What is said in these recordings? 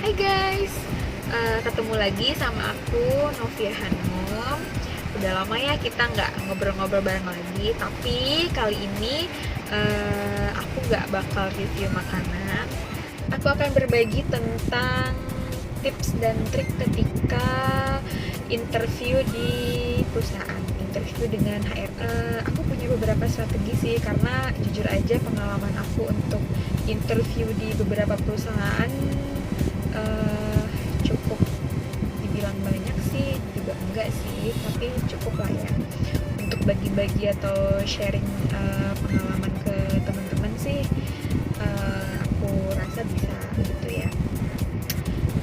Hai guys, ketemu lagi sama aku Novia Hanum. Udah lama ya kita nggak ngobrol-ngobrol bareng lagi. Tapi kali ini aku nggak bakal review makanan. Aku akan berbagi tentang tips dan trik ketika interview di perusahaan, interview dengan HR. Aku punya beberapa strategi sih, karena jujur aja pengalaman aku untuk interview di beberapa perusahaan cukup dibilang banyak sih juga enggak sih, tapi cukup lah ya untuk bagi-bagi atau sharing pengalaman ke teman-teman sih. Aku rasa bisa gitu ya.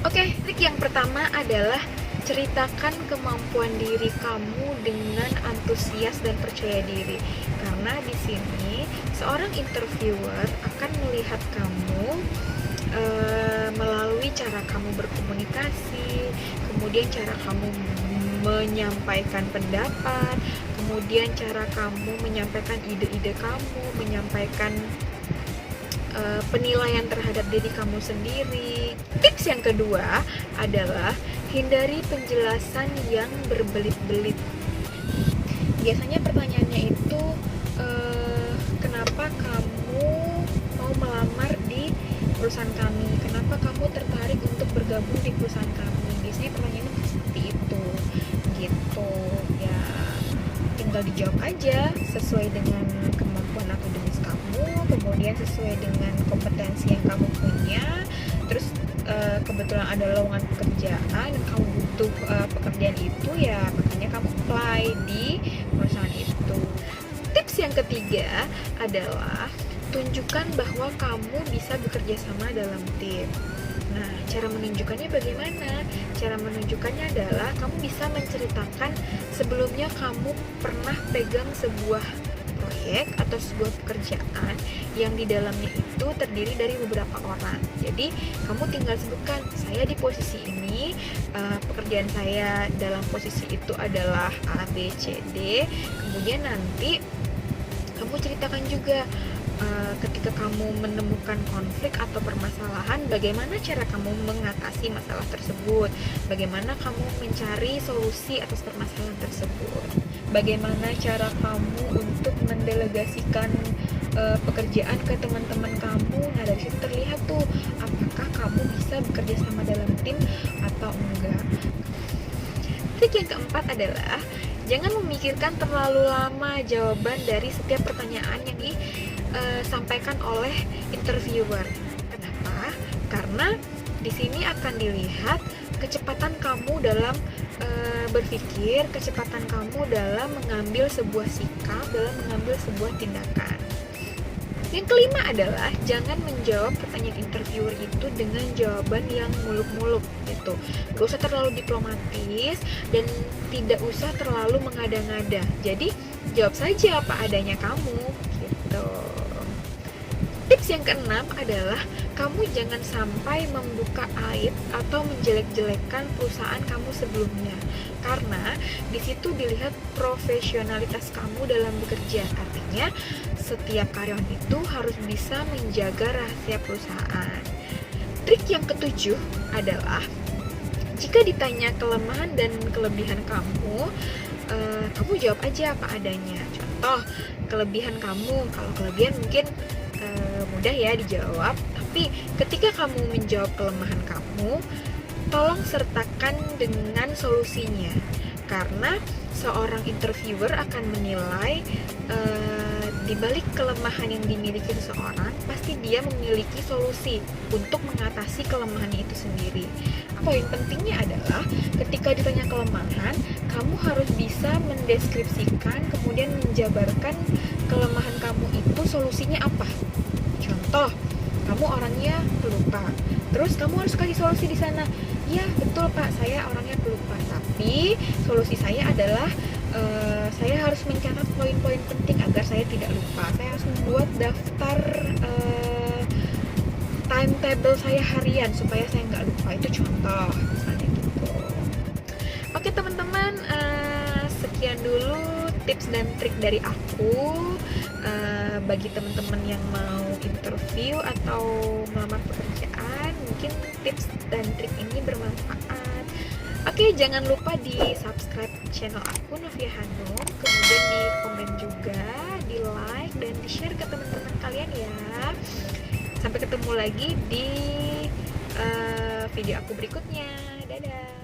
Oke, trik yang pertama adalah ceritakan kemampuan diri kamu dengan antusias dan percaya diri. Karena di sini seorang interviewer akan melihat kamu melalui cara kamu berkomunikasi, kemudian cara kamu menyampaikan pendapat, kemudian cara kamu menyampaikan ide-ide kamu, menyampaikan penilaian terhadap diri kamu sendiri. Tips yang kedua adalah hindari penjelasan yang berbelit-belit. Biasanya pertanyaannya itu kenapa kamu mau melamar di perusahaan kami, kenapa kamu tertarik untuk bergabung di perusahaan kami. Biasanya pertanyaannya seperti itu gitu ya. Tinggal dijawab aja sesuai dengan kemampuan akademis kamu, kemudian sesuai dengan kompetensi yang kamu punya. Terus kebetulan ada lowongan pekerjaan, kamu butuh pekerjaan itu, ya makanya kamu apply di perusahaan itu. Tips yang ketiga adalah tunjukkan bahwa kamu bisa bekerja sama dalam tim. Nah, cara menunjukkannya bagaimana? Cara menunjukkannya adalah kamu bisa menceritakan sebelumnya kamu pernah pegang sebuah proyek atau sebuah pekerjaan yang di dalamnya itu terdiri dari beberapa orang. Jadi, kamu tinggal sebutkan, saya di posisi ini, pekerjaan saya dalam posisi itu adalah A, B, C, D. Kemudian nanti kamu ceritakan juga ketika kamu menemukan konflik atau permasalahan, bagaimana cara kamu mengatasi masalah tersebut, bagaimana kamu mencari solusi atas permasalahan tersebut, bagaimana cara kamu untuk mendelegasikan pekerjaan ke teman-teman kamu. Nah, dari situ terlihat tuh apakah kamu bisa bekerja sama dalam tim atau enggak. Trik yang keempat adalah jangan memikirkan terlalu lama jawaban dari setiap pertanyaan yang disampaikan oleh interviewer. Kenapa? Karena di sini akan dilihat kecepatan kamu dalam berpikir, kecepatan kamu dalam mengambil sebuah sikap, dalam mengambil sebuah tindakan. Yang kelima adalah jangan menjawab pertanyaan interviewer itu dengan jawaban yang muluk-muluk gitu. Gak usah terlalu diplomatis dan tidak usah terlalu mengada-ngada. Jadi jawab saja apa adanya kamu gitu. Tips yang keenam adalah kamu jangan sampai membuka aib atau menjelek-jelekan perusahaan kamu sebelumnya, karena di situ dilihat profesionalitas kamu dalam bekerja. Artinya setiap karyawan itu harus bisa menjaga rahasia perusahaan. Trik yang ketujuh adalah jika ditanya kelemahan dan kelebihan kamu, kamu jawab aja apa adanya. Contoh, kelebihan kamu, kalau kelebihan mungkin mudah ya dijawab, tapi ketika kamu menjawab kelemahan kamu, tolong sertakan dengan solusinya, karena seorang interviewer akan menilai di balik kelemahan yang dimiliki seseorang, pasti dia memiliki solusi untuk mengatasi kelemahannya itu sendiri. Poin pentingnya adalah ketika ditanya kelemahan, kamu harus bisa mendeskripsikan, kemudian menjabarkan kelemahan kamu itu solusinya apa. Contoh, kamu orangnya pelupa, terus kamu harus kasih solusi di sana. Ya betul Pak, saya orangnya pelupa, tapi solusi saya adalah saya harus mencatat poin-poin penting agar saya tidak lupa. Saya harus membuat daftar timetable saya harian supaya saya nggak lupa. Itu contoh misalnya gitu. Oke teman-teman, sekian dulu tips dan trik dari aku. Bagi teman-teman yang mau interview atau melamar pekerjaan, mungkin tips dan trik ini bermanfaat. Oke, jangan lupa di subscribe channel aku Novia Hanum, kemudian di komen juga, di like dan di share ke teman-teman kalian ya. Sampai ketemu lagi di video aku berikutnya. Dadah.